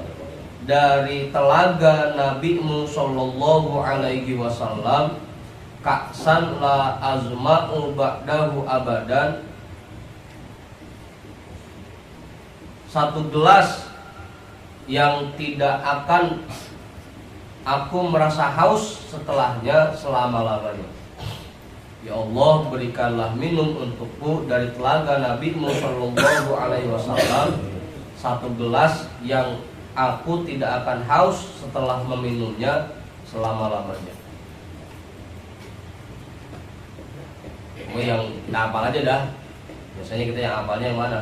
dari telaga nabimu sallallahu alaihi wasallam, ka'san la azma'u ba'dahu abadan, satu gelas yang tidak akan aku merasa haus setelahnya selama-lamanya. Ya Allah berikanlah minum untukku dari telaga nabimu sallallahu alaihi wasallam satu gelas yang aku tidak akan haus setelah meminumnya selama-lamanya. Yang kita hafal aja dah. Biasanya kita yang hafalnya yang mana?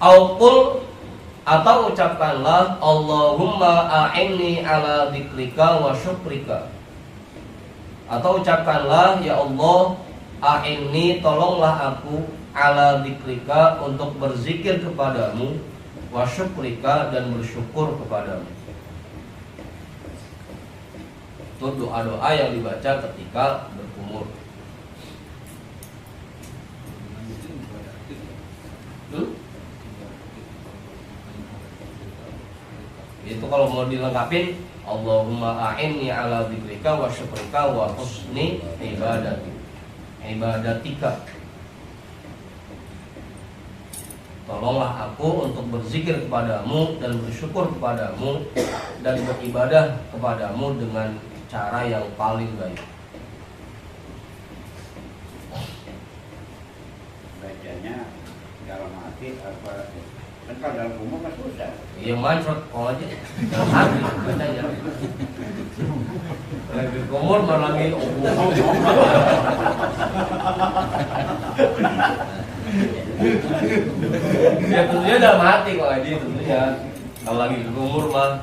Aukul, atau ucapkanlah Allahumma a'inni ala dzikrika wa syukrika. Atau ucapkanlah ya Allah a'inni, tolonglah aku ala dzikrika, untuk berzikir kepadamu, wa syukrika, dan bersyukur kepadamu. Itu doa-doa yang dibaca ketika berkumur. Itu kalau mau dilengkapin, Allahumma a'inni ala dzikrika wa syukrika wa husni ibadatika. Tolonglah aku untuk berzikir kepadamu dan bersyukur kepadamu dan beribadah kepadamu dengan cara yang paling baik. Bacanya dalam hati apa? Kan kalau dalam umum kan susah. Iya mancrot aja dalam hati bacanya. Lagi kumur malah lagi ya tentunya dalam hati kok aja tentunya. Kalau lagi kumur mah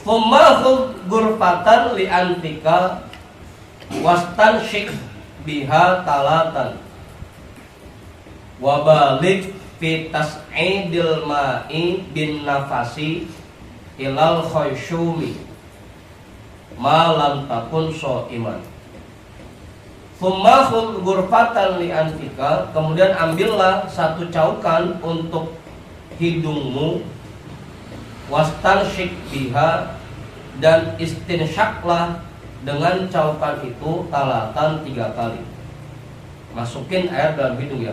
Fummahul gurfatan li antika wastan syik biha talatan wabalik fi tas'idil ma'i bin nafasi ilal khayshumi malam takun iman. Fummahul gurfatan li antika, kemudian ambillah satu caukan untuk hidungmu, wastansyik biha, dan istinsyaklah dengan caukan itu talatan 3 kali. Masukin air dalam hidung ya.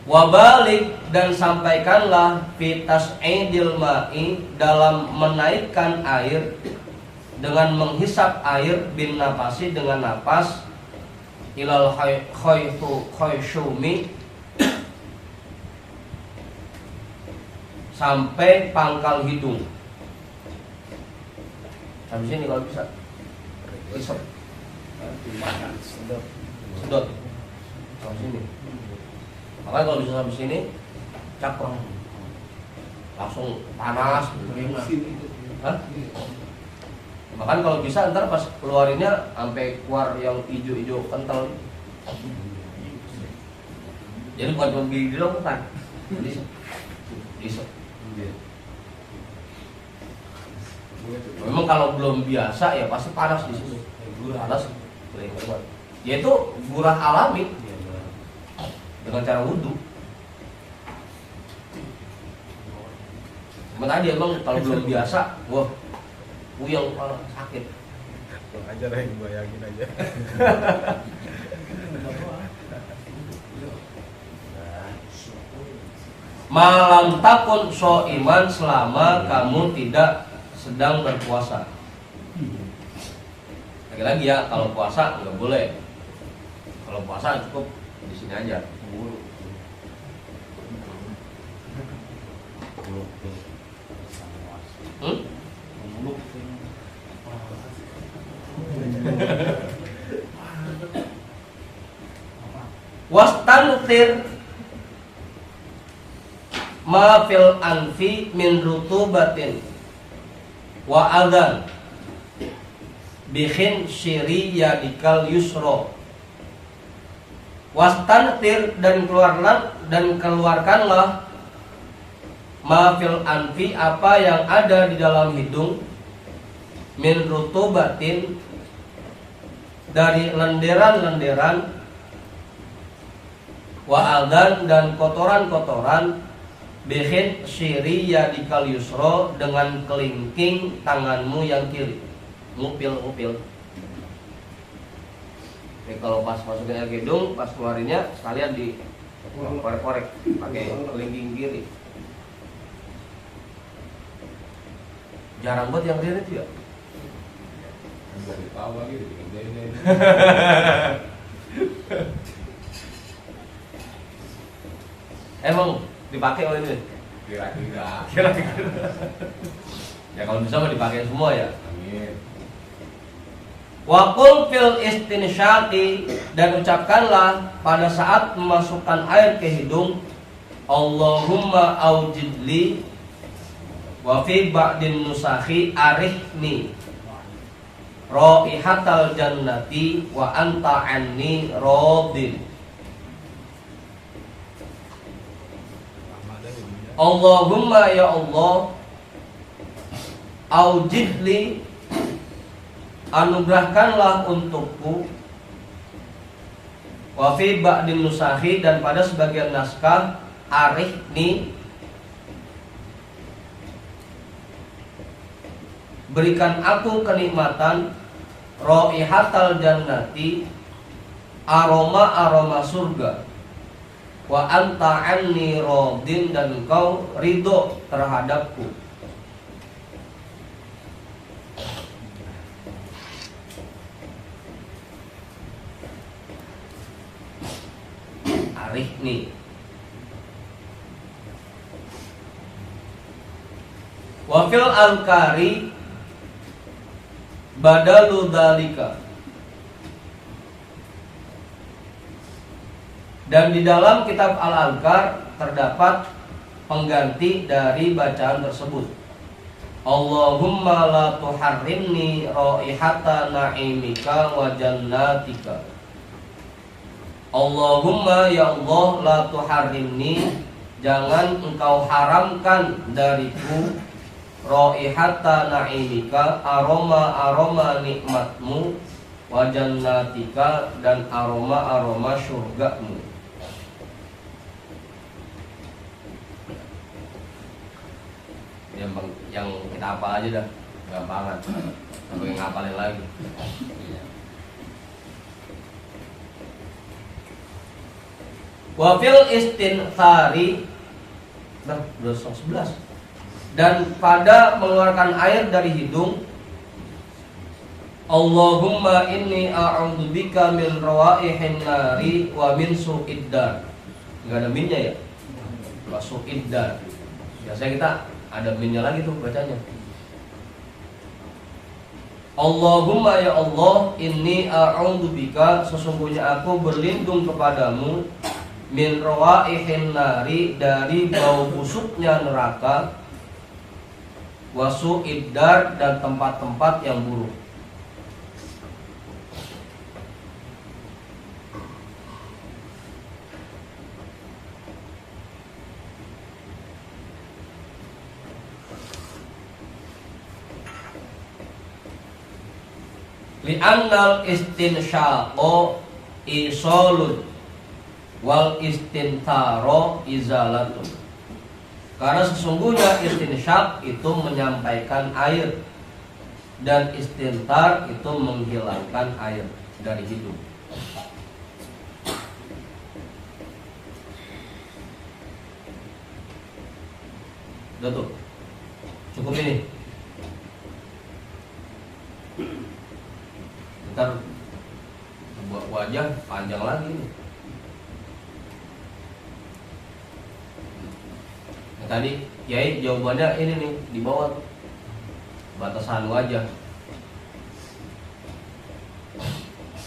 Wabalik, dan sampaikanlah fitas tas'idil ma'i, dalam menaikkan air dengan menghisap air, bin nafasi, dengan napas, ilal khayshumi, sampai pangkal hidung. Sampai sini kalau bisa. Isep. Sedot. Sampai sini. Makanya kalau bisa sampai sini, caprong. Langsung panas. Hah? Bahkan kalau bisa ntar pas keluarinnya sampai keluar yang hijau-hijau kental. Jadi bukan cuma gigi doang, bukan. Isep. Memang kalau belum biasa ya pasti panas di sini. Panas, kering banget. Yaitu gurah alami dengan cara wudhu. Cuma tadi emang kalau belum biasa, wah, puyeng, sakit. Bang aja lah yang bayangin aja. Malam takun iman, selama kamu tidak sedang berpuasa. Lagi-lagi ya, kalau puasa nggak boleh. Kalau puasa cukup di sini aja. Wastantir ma fil anfi min rutubatin wa adzan bihin syiri yadikal yusro wastantir dan keluarkanlah ma fil anfi apa yang ada di dalam hidung min rutubatin dari lenderan-lenderan wa adzan dan kotoran-kotoran bihin syiri yadikal yusro dengan kelingking tanganmu yang kiri. Ngupil. Jadi kalau pas masukin air hidung, pas keluarinnya sekalian di korek-korek pakai kelingking kiri. Jarang banget yang kiri itu ya. Enggak ditahu lagi dibikin dene. Emang dipakai oleh ini? Kira-kira. Ya kalau bisa mah dipakai semua ya. Amin. Wa qul fil istinsyaqi dan ucapkanlah pada saat memasukkan air ke hidung Allahumma aujidli wa fi ba'din nusakhi arihni raihatal jannati wa anta anni radin. Allahumma ya Allah aujidli anugerahkanlah untukku wa fi ba'din nusakhi dan pada sebagian naskah arihni berikan aku kenikmatan raihatal jannati aroma surga wa anta anni radin dan engkau ridho terhadapku. Arihni wa fil alkari badalu dalika dan di dalam kitab Al-Alkar terdapat pengganti dari bacaan tersebut. Allahumma la tuharrimni raihata na'imika wa jannatika. Allahumma ya Allah la tuharrimni, jangan engkau haramkan dariku raihata na'imika, aroma nikmatmu, wa jannatika dan aroma surgamu. Yang kita hafal aja dah, gampangan, sampai ngapalin lagi. Wa fil istinthari, nah, 11. Dan pada mengeluarkan air dari hidung, Allahumma inni a'udzubika min rawaihin nari wa min su'id dar. Enggak ada minnya ya? Wa su'id dar. Biasanya kita ada minnya lagi tuh bacanya. Allahumma ya Allah, inni a'udzubika, sesungguhnya aku berlindung kepadamu min rawaihin nari, dari bau busuknya neraka, wa su'id dar dan tempat-tempat yang buruk. Li'annal istinsyaqo isolun wal istintaro izalatun. Karena sesungguhnya istinsyaq itu menyampaikan air dan istintar itu menghilangkan air dari hidung. Udah tuh, cukup ini. Ntar buat wajah panjang lagi nih. Nah, tadi Yai jawabannya ini nih di bawah batasan wajah.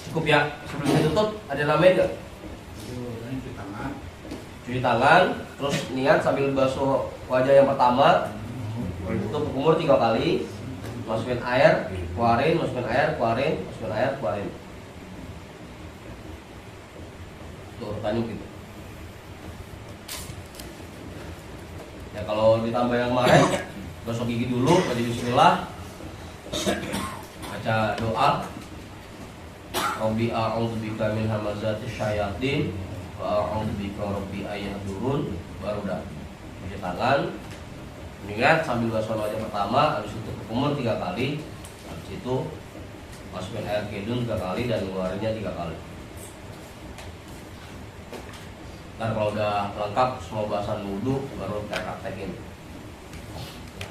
Cukup ya, sebelum ditutup ada namanya nggak? cuci tangan, terus niat sambil basuh wajah yang pertama, itu berkumur 3 kali, masukin air, keluarin, masukin air, keluarin, masukin air, keluarin. Tuh urutannya gitu. Ya kalau ditambah yang kemarin, gosok gigi dulu, baca bismillah, baca doa, Rabbi a'udzubika min hamazatis syayatin wa a'udzubika rabbi ayahdurun, baru dah cuci tangan, niat sambil basuh wajah pertama, habis itu berkumur 3 kali, habis itu masukin air ke hidung 3 kali dan ngeluarinnya 3 kali. Ntar kalau udah lengkap semua bahasan wudhu baru kita praktekin.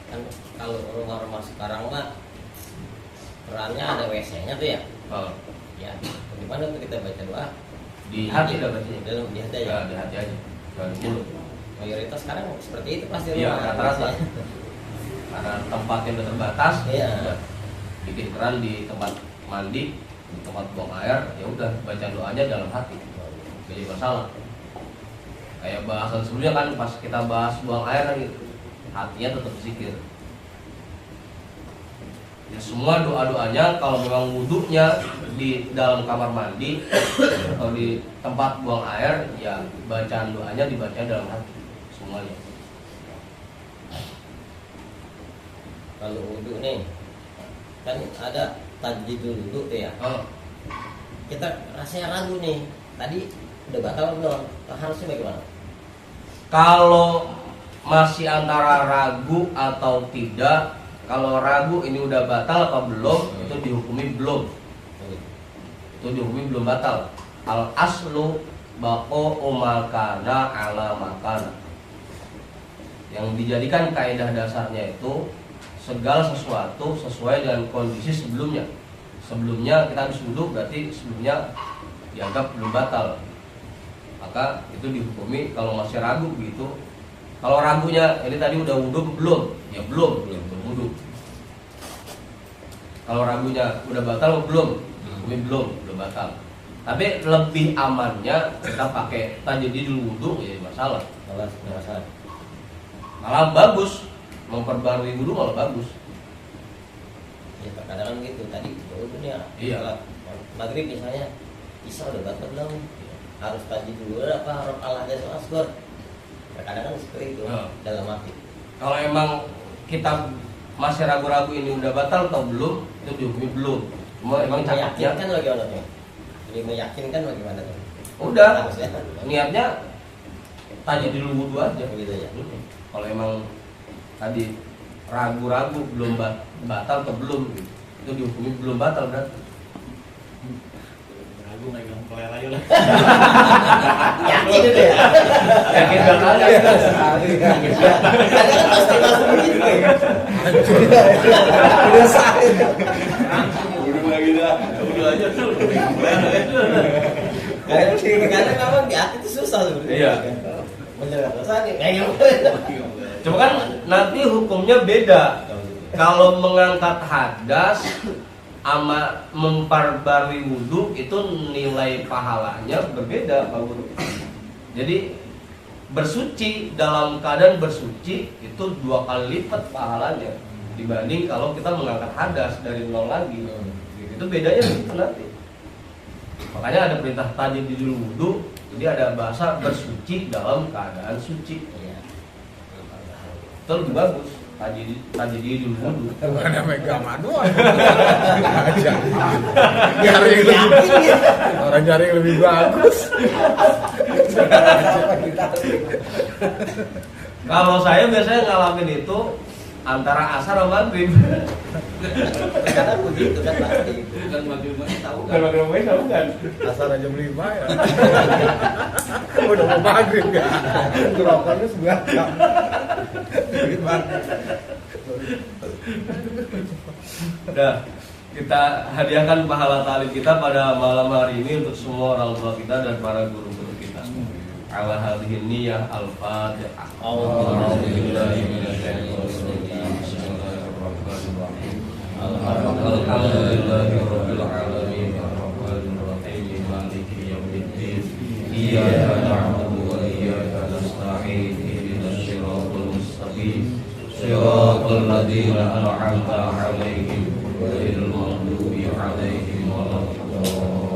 Kan kalau rumah-rumah sekarang mah perannya ada WC-nya tuh ya. Oh, Ya, gimana tuh kita baca doa? di hati udah bacanya. Dalam di hati aja. Ya, di hati aja. Jangan di mulut. Mayoritas sekarang seperti itu pasti Iya, rumah. rata-rata. Karena tempatnya udah terbatas, Iya. udah bikin keran di tempat mandi, di tempat buang air, ya udah baca doanya dalam hati. Gak jadi masalah. Kayak bahasan sebelumnya kan pas kita bahas buang air kan gitu, hatinya tetap zikir. Ya semua doa-doanya kalau memang wudhunya di dalam kamar mandi atau di tempat buang air, ya bacaan doanya dibaca dalam hati semuanya. Kalau wudhu nih kan ada tajdidul wudhu tuh ya. Oh, Kita rasanya ragu nih. Tadi udah batal belum? Harusnya bagaimana? kalau masih antara ragu atau tidak, kalau ragu ini udah batal atau belum, itu dihukumi belum. Itu dihukumi belum batal. Al aslu baqa'u makana ala makana. Yang dijadikan kaidah dasarnya itu segala sesuatu sesuai dengan kondisi sebelumnya. Sebelumnya kita habis wudhu, berarti sebelumnya dianggap belum batal. Maka itu dihukumi kalau masih ragu begitu. Kalau ragunya ini tadi udah wudhu belum? Ya belum wudhu. Kalau ragunya udah batal belum? Dihukumi belum batal. Tapi lebih amannya kita pakai tajdidul wudhu, ya masalah. Masalah. Malah bagus, memperbarui wudhu malah bagus. Ya terkadang kan gitu. Tadi wudhu nih ya. Iya. Sholat maghrib misalnya, isya udah batal belum? Harus tajdid dulu apa rakaat hadasul asghar? Terkadang kan seperti itu dalam hati. Kalau emang kita masih ragu-ragu ini udah batal atau belum, itu dihukumi belum. Cuma emang cakapnya meyakinkan bagaimana tuh? Jadi meyakinkan bagaimana tuh? udah Harusnya niatnya tanya di wudhu aja. gitu ya. Kalau emang tadi ragu-ragu belum batal atau belum, gitu, itu dihukumi belum batal berarti. Ragu nggak bilang kelelai lah. Yakin itu ya? Yakin batalnya. Ada kan pasti langsung gitu. Udah sahih. Udah lagi dah. Udah aja tuh. Karena memang di hati itu susah sebenarnya. Iya. Bener susah nih. Cuma kan nanti hukumnya beda. Kalau mengangkat hadas sama memperbarui wudhu itu nilai pahalanya berbeda, Pak Guru. Jadi bersuci dalam keadaan bersuci itu 2 kali lipat pahalanya dibanding kalau kita mengangkat hadas dari nol lagi. Itu bedanya gitu nanti. Makanya ada perintah tajdidul wudhu, jadi ada bahasa bersuci dalam keadaan suci. Iya. Itu lebih bagus. Tajdidul wudhu. Mana megang manual. Aja. Nyari yang lebih, orang nyari yang lebih bagus. Kalau saya biasanya ngalamin itu antara asar sama maghrib. Kadang begitu kan pasti. Kan bagaimana tahu kan? Kalau maghrib tahu kan? Asal aja 5 ya. Udah mau maghrib ya. Rokoknya 9 jam. Gimana? Udah, kita hadiahkan pahala ta'lim kita pada malam hari ini untuk semua orang tua kita dan para guru-guru kita. Ala hadhihi niyyah al-fatihah. A'udzubillahi minasyaitonir rajim. Bismillahirrahmanirrahim. Alhamdulillahirabbil alamin arrahmanir rahim maliki yaumiddin. Iyyaka na'budu wa iyyaka عليهم غير المغضوب عليهم ولا الضالين